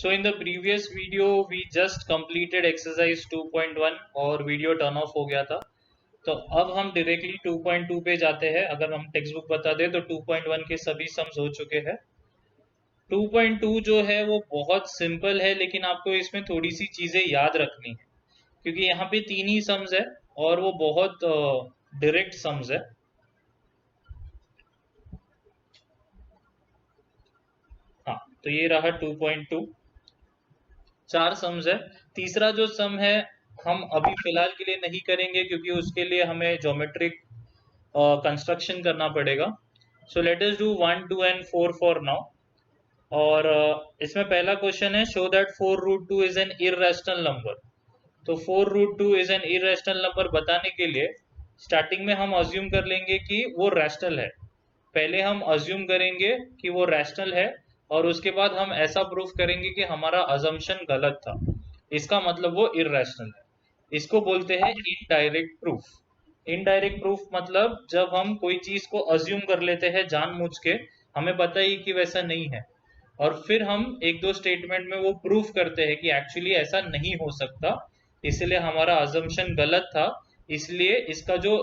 So in the previous video we just completed exercise 2.1 और video turn off हो गया था। तो अब हम डायरेक्टली 2.2 पे जाते हैं। अगर हम टेक्स्ट बुक बता दें तो 2.1 के सभी सम्स हो चुके हैं। 2.2 जो है वो बहुत सिंपल है, लेकिन आपको इसमें थोड़ी सी चीजें याद रखनी है क्योंकि यहाँ पे तीन ही सम्स है और वो बहुत डायरेक्ट सम्स है। हाँ, तो ये रहा 2.2, चार सम्स है। तीसरा जो सम है हम अभी फिलहाल के लिए नहीं करेंगे क्योंकि उसके लिए हमें ज्योमेट्रिक कंस्ट्रक्शन करना पड़ेगा। So let us do 1, 2 and 4 for now. और इसमें पहला क्वेश्चन है, show that 4√2 is an irrational number. तो 4√2 इज एन इररेशनल नंबर बताने के लिए स्टार्टिंग में हम अज्यूम कर लेंगे कि वो रैशनल है। पहले हम अज्यूम करेंगे कि वो रैशनल है और उसके बाद हम ऐसा प्रूफ करेंगे कि हमारा अजम्पशन गलत था, इसका मतलब वो इररेशनल है। इसको बोलते हैं इनडायरेक्ट प्रूफ। इनडायरेक्ट प्रूफ मतलब जब हम कोई चीज को अज्यूम कर लेते हैं जानबूझ के, हमें पता ही कि वैसा नहीं है, और फिर हम एक दो स्टेटमेंट में वो प्रूफ करते हैं कि एक्चुअली ऐसा नहीं हो सकता, इसलिए हमारा अजम्पशन गलत था, इसलिए इसका जो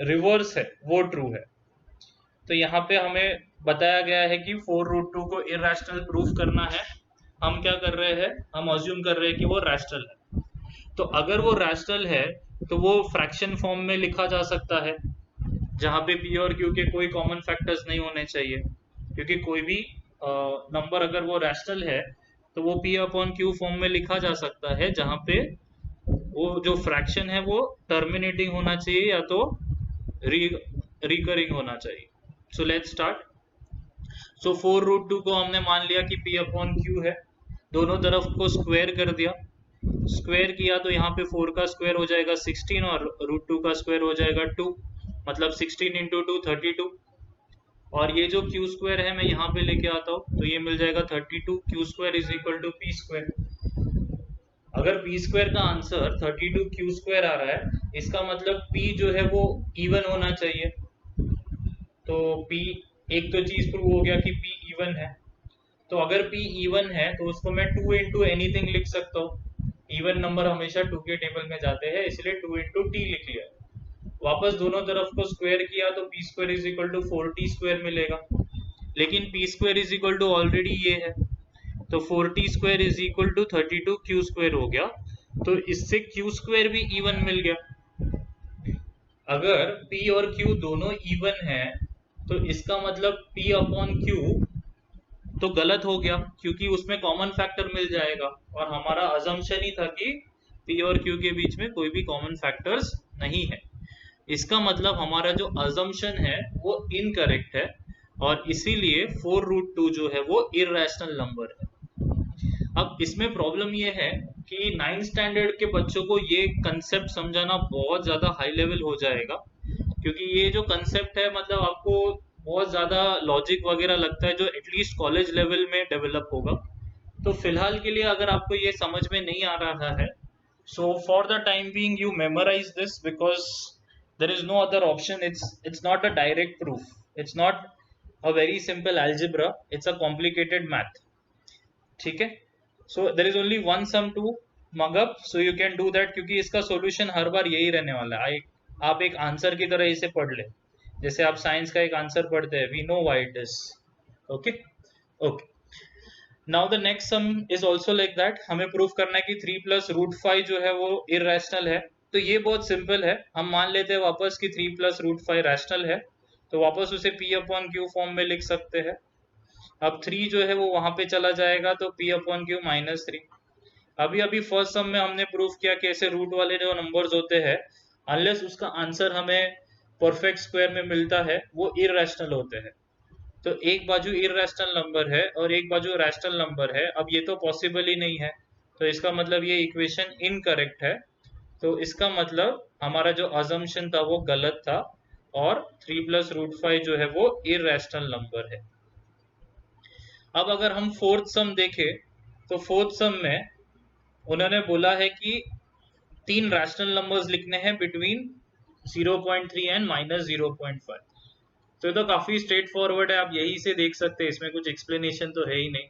रिवर्स है वो ट्रू है। तो यहाँ पे हमें बताया गया है कि 4√2 को इररेशनल प्रूफ करना है। हम क्या कर रहे हैं, हम अज्यूम कर रहे हैं कि वो रैशनल है। तो अगर वो रैशनल है तो वो फ्रैक्शन फॉर्म में लिखा जा सकता है, जहाँ पे पी और क्यू के कोई कॉमन फैक्टर्स नहीं होने चाहिए, क्योंकि कोई भी नंबर अगर वो रैशनल है तो वो पी अपॉन क्यू फॉर्म में लिखा जा सकता है, जहाँ पे वो जो फ्रैक्शन है वो टर्मिनेटिंग होना चाहिए या तो रिकरिंग होना चाहिए। So let's start. सो 4√2 को हमने मान लिया कि पी अपॉन क्यू है, दोनों तरफ को स्क्वायर कर दिया। स्क्वायर किया तो यहाँ पे 4 का स्क्वायर हो जाएगा 16 और √2 का स्क्वायर हो जाएगा 2, मतलब 16 इंटू 2 32। और ये जो क्यू स्क्वायर है मैं यहाँ पे लेके आता हूँ तो ये मिल जाएगा 32। Q square is equal to P square. अगर पी स्क्वायर का आंसर 32 क्यू स्क्वायर आ रहा है, इसका मतलब पी जो है वो इवन होना चाहिए। तो पी, एक तो चीज प्रूव हो गया कि पी इवन है। तो अगर पी इवन है तो उसको मैं 2 इंटू एनीथिंग लिख सकता हूँ। इवन नंबर हमेशा 2 के टेबल में जाते हैं, इसलिए 2 इंटू टी लिख लिया। वापस दोनों तरफ को स्क्वायर किया तो P square is equal to 4t square मिलेगा, लेकिन P square is equal to already ये है, तो 4t square is equal to 32 Q square हो गया। तो इससे क्यू स्क्वायर भी इवन मिल गया। अगर p और q दोनों इवन है तो इसका मतलब p अपॉन q तो गलत हो गया, क्योंकि उसमें कॉमन फैक्टर मिल जाएगा और हमारा अजम्पशन ही था कि p और q के बीच में कोई भी कॉमन फैक्टर्स नहीं है। इसका मतलब हमारा जो अजम्पशन है वो इनकरेक्ट है और इसीलिए 4√2 जो है वो इररेशनल नंबर है। अब इसमें प्रॉब्लम ये है कि 9th स्टैंडर्ड के बच्चों को ये कंसेप्ट समझाना बहुत ज्यादा हाई लेवल हो जाएगा, क्योंकि ये जो कंसेप्ट है मतलब आपको बहुत ज्यादा लॉजिक वगैरह लगता है जो एटलीस्ट कॉलेज लेवल में डेवलप होगा। तो फिलहाल के लिए अगर आपको ये समझ में नहीं आ रहा है, so for the time being you memorise this because there is no other option. It's not a direct proof, it's not a very simple algebra, it's a complicated math. ठीक है, so there is only one sum to mug up, so you can do that, क्योंकि इसका solution हर बार यही रहने वाला है। आप एक आंसर की तरह इसे पढ़ ले, जैसे आप साइंस का एक आंसर पढ़ते हैं, we know why it is. Okay okay, now the next sum is also like that. हमें प्रूफ करना है कि 3 प्लस रूट 5 जो है वो इररेशनल है। तो ये बहुत सिंपल है, हम मान लेते हैं वापस कि 3 प्लस रूट 5 रैशनल है, तो वापस उसे पी अपॉन क्यू फॉर्म में लिख सकते हैं। अब 3 जो है वो वहां पे चला जाएगा तो पी अपॉन क्यू -3। अभी अभी फर्स्ट सम में हमने प्रूफ किया कि ऐसे रूट वाले जो नंबर्स होते हैं, अनलेस उसका आंसर हमें परफेक्ट स्क्वायर में मिलता है, वो इररेशनल होते हैं। तो एक बाजू इररेशनल नंबर है और एक बाजू रैशनल नंबर है, अब ये तो पॉसिबल ही नहीं है, तो इसका मतलब ये इक्वेशन इनकरेक्ट है। तो इसका मतलब हमारा जो अजम्पशन था वो गलत था और 3 प्लस रूट 5 जो है वो इररेशनल नंबर है। अब अगर हम फोर्थ सम देखें तो फोर्थ सम में उन्होंने बोला है कि 3 रैशनल नंबर्स लिखने हैं बिटवीन 0.3 एंड -0.5। तो ये तो काफी स्ट्रेट फॉरवर्ड है, आप यही से देख सकते हैं, इसमें कुछ एक्सप्लेनेशन तो है ही नहीं।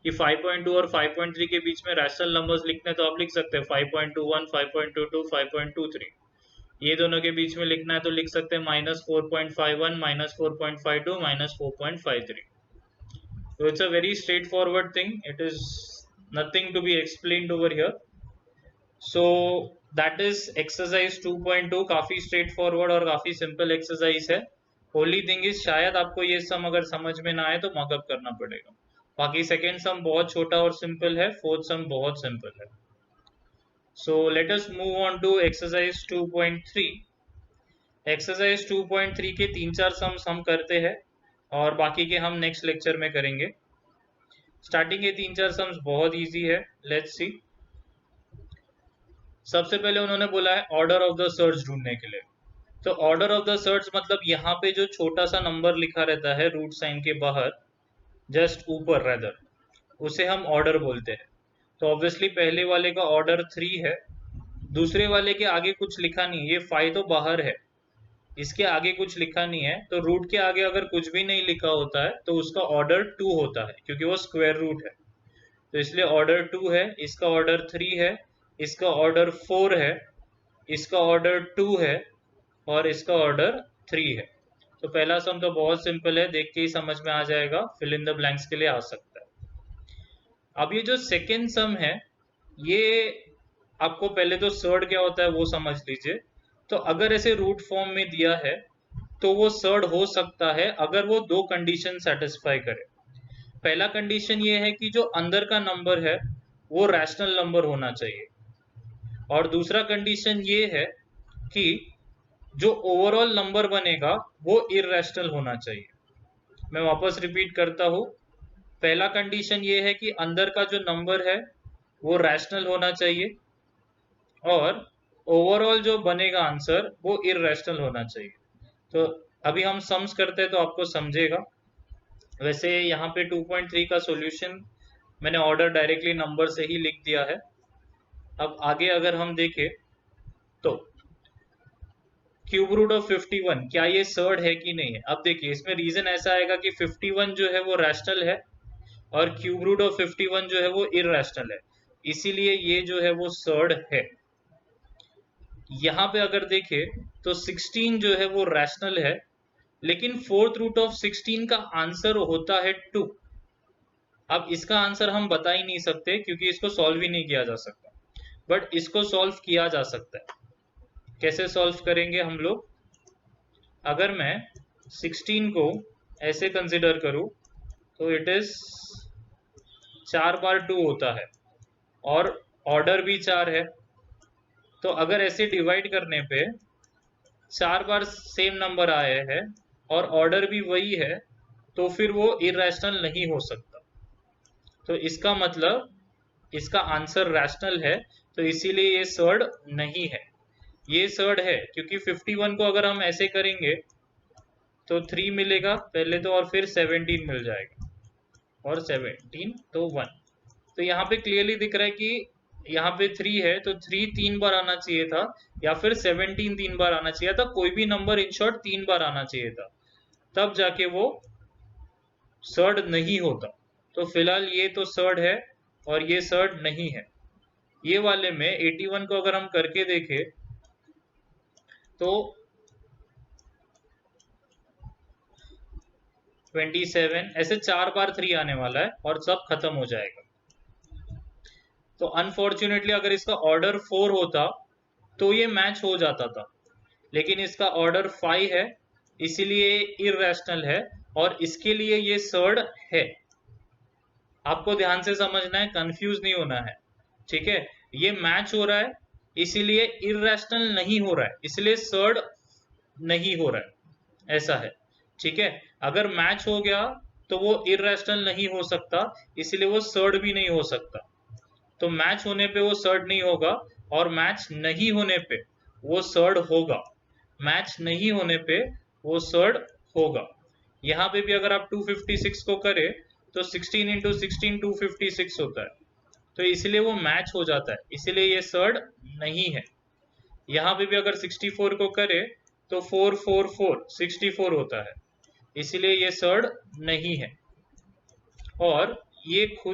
कि 5.2 और 5.3 के बीच में रैशनल नंबर्स लिखने तो आप लिख सकते हैं 5.21, 5.22, 5.23। ये दोनों के बीच में लिखना है तो लिख सकते हैं -4.51, -4.52, -4.53। So it's a very straightforward thing. It is nothing to be explained over here. So that is exercise 2.2. काफी straightforward और काफी simple exercise है। Only thing is शायद आपको ये सम अगर समझ में ना आए तो मॉकअप करना पड़ेगा। बाकी सेकेंड सम बहुत छोटा और सिंपल है, फोर्थ सम बहुत सिंपल है। So let us move on to exercise 2.3. Exercise 2.3 के 3-4 सम्स हम करते हैं और बाकी के हम नेक्स्ट लेक्चर में करेंगे। स्टार्टिंग के 3-4 सम्स बहुत इजी है, लेट्स सी। सबसे पहले उन्होंने बोला है ऑर्डर ऑफ द सर्च ढूंढने के लिए। तो ऑर्डर ऑफ द सर्च मतलब यहाँ पे जो छोटा सा नंबर लिखा रहता है रूट साइन के बाहर, जस्ट ऊपर रेदर, उसे हम ऑर्डर बोलते हैं। तो ऑब्वियसली पहले वाले का ऑर्डर 3 है, दूसरे वाले के आगे कुछ लिखा नहीं, ये 5 तो बाहर है, इसके आगे कुछ लिखा नहीं है, तो रूट के आगे अगर कुछ भी नहीं लिखा होता है तो उसका ऑर्डर 2 होता है, क्योंकि वो स्क्वायर रूट है। तो इसलिए ऑर्डर 2 है, इसका ऑर्डर 3 है, इसका ऑर्डर 4 है, इसका ऑर्डर 2 है और इसका ऑर्डर 3 है। तो पहला सम तो बहुत सिंपल है, देख के ही समझ में आ जाएगा, फिल इन द ब्लैंक्स के लिए आ सकता है। अब ये जो सेकेंड सम है, ये आपको पहले तो सर्ड क्या होता है वो समझ लीजिए। तो अगर ऐसे रूट फॉर्म में दिया है तो वो सर्ड हो सकता है अगर वो 2 कंडीशन सेटिस्फाई करे। पहला कंडीशन ये है कि जो अंदर का नंबर है वो रैशनल नंबर होना चाहिए, और दूसरा कंडीशन ये है कि जो ओवरऑल नंबर बनेगा वो इररेशनल होना चाहिए। मैं वापस रिपीट करता हूं, पहला कंडीशन ये है कि अंदर का जो नंबर है वो रैशनल होना चाहिए, और ओवरऑल जो बनेगा आंसर वो इररेशनल होना चाहिए। तो अभी हम सम्स करते हैं तो आपको समझेगा। वैसे यहाँ पे 2.3 का सॉल्यूशन मैंने ऑर्डर डायरेक्टली नंबर से ही लिख दिया है। अब आगे अगर हम देखें तो क्यूब रूट ऑफ 51 क्या ये सर्ड है कि नहीं है। अब देखिए इसमें रीजन ऐसा आएगा कि 51 जो है वो रैशनल है और क्यूब रूट ऑफ 51 जो है वो इररेशनल है, इसीलिए ये जो है वो सर्ड है। यहाँ पे अगर देखें तो 16 जो है वो रैशनल है, लेकिन फोर्थ रूट ऑफ 16 का आंसर होता है 2। अब इसका आंसर हम बता ही नहीं सकते क्योंकि इसको सॉल्व ही नहीं किया जा सकता, बट इसको सॉल्व किया जा सकता है। कैसे सॉल्व करेंगे हम लोग, अगर मैं 16 को ऐसे कंसिडर करूं तो इट इज 4 बार 2 होता है और ऑर्डर भी 4 है। तो अगर ऐसे डिवाइड करने पे 4 बार सेम नंबर आए हैं और ऑर्डर भी वही है, तो फिर वो इररेशनल नहीं हो सकता। तो इसका मतलब इसका आंसर रैशनल है, तो इसीलिए ये सर्ड नहीं है। ये सर्ड है क्योंकि 51 को अगर हम ऐसे करेंगे तो 3 मिलेगा पहले तो, और फिर 17 मिल जाएगा, और 17 तो 1। तो यहाँ पे क्लियरली दिख रहा है कि यहाँ पे 3 है तो 3 3 बार आना चाहिए था, या फिर 17 3 बार आना चाहिए था, कोई भी नंबर इन शॉर्ट 3 बार आना चाहिए था, तब जाके वो सर्ड नहीं होता। तो फिलहाल ये तो सर्ड है और ये सर्ड नहीं है। ये वाले में 81 को अगर हम करके देखें तो 27, ऐसे 4 बार 3 आने वाला है और सब खत्म हो जाएगा। तो अनफॉर्चुनेटली अगर इसका ऑर्डर 4 होता तो ये मैच हो जाता था, लेकिन इसका ऑर्डर 5 है, इसीलिए इररेशनल है और इसके लिए ये सर्ड है। आपको ध्यान से समझना है, कंफ्यूज नहीं होना है, ठीक है। ये मैच हो रहा है इसीलिए इररेशनल नहीं हो रहा है, इसलिए सर्ड नहीं हो रहा है, ऐसा है, ठीक है। अगर मैच हो गया तो वो इररेशनल नहीं हो सकता, इसलिए वो सर्ड भी नहीं हो सकता। तो मैच होने पे वो सर्ड नहीं होगा और मैच नहीं होने पे वो सर्ड होगा, मैच नहीं होने पे वो सर्ड होगा। यहाँ पे भी अगर आप 256 को करें तो 16 इंटू 16 256 होता है, तो इसलिए वो मैच हो जाता है, इसलिए ये सर्ड नहीं है। यहाँ पे भी अगर 64 को करे तो 4 4 4 64 होता है, इसलिए ये सर्ड नहीं है। और ये खुद